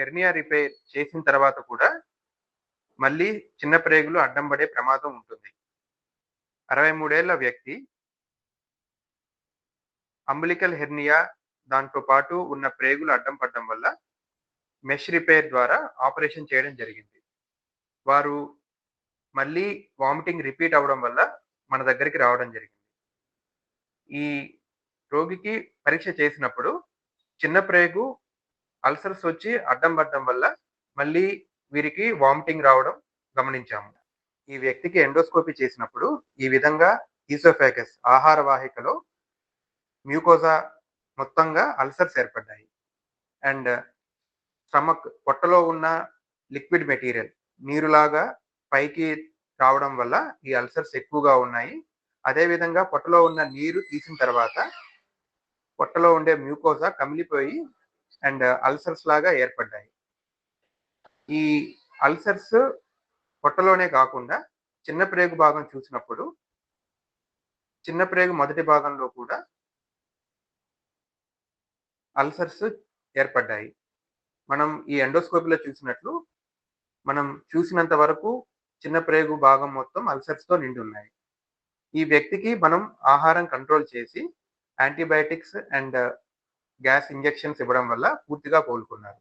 Hernia repair చేసిన తర్వాత కూడా మళ్ళీ చిన్న ప్రేగులు అడ్డం పడే ప్రమాదం ఉంటుంది. 63 ఏళ్ల వ్యక్తి అంబిలికల్ హెర్నియా దాంతో పాటు ఉన్న ప్రేగులు అడ్డం పడడం వల్ల మెష్ రిపేర్ ద్వారా ఆపరేషన్ చేయడం జరిగింది. వారు మళ్ళీ వామిటింగ్ రిపీట్ అవ్వడం వల్ల మన దగ్గరికి రావడం జరిగింది. ఈ రోగికి పరీక్ష చేసినప్పుడు చిన్న ప్రేగు అల్సర్స్ వచ్చి అడ్డం పడడం వల్ల మళ్ళీ వీరికి వామిటింగ్ రావడం గమనించాము. ఈ వ్యక్తికి ఎండోస్కోపీ చేసినప్పుడు ఈ విధంగా ఈసోఫాగస్ ఆహార వాహికలో మ్యూకోజా మొత్తంగా అల్సర్స్ ఏర్పడ్డాయి. అండ్ స్టమక్ పొట్టలో ఉన్న లిక్విడ్ మెటీరియల్ నీరులాగా పైకి రావడం వల్ల ఈ అల్సర్స్ ఎక్కువగా ఉన్నాయి. అదే విధంగా పొట్టలో ఉన్న నీరు తీసిన తర్వాత పొట్టలో ఉండే మ్యూకోజా కమిలిపోయి అండ్ అల్సర్స్ లాగా ఏర్పడ్డాయి. ఈ అల్సర్స్ పొట్టలోనే కాకుండా చిన్న ప్రేగు భాగం చూసినప్పుడు చిన్న ప్రేగు మొదటి భాగంలో కూడా అల్సర్స్ ఏర్పడ్డాయి. మనం ఈ ఎండోస్కోపీలో చూసినట్లు మనం చూసినంత వరకు చిన్న ప్రేగు భాగం మొత్తం అల్సర్స్‌తో నిండి ఉన్నాయి. ఈ వ్యక్తికి మనం ఆహారం కంట్రోల్ చేసి యాంటీబయాటిక్స్ అండ్ గ్యాస్ ఇంజెక్షన్స్ ఇవ్వడం వల్ల పూర్తిగా కోలుకున్నారు.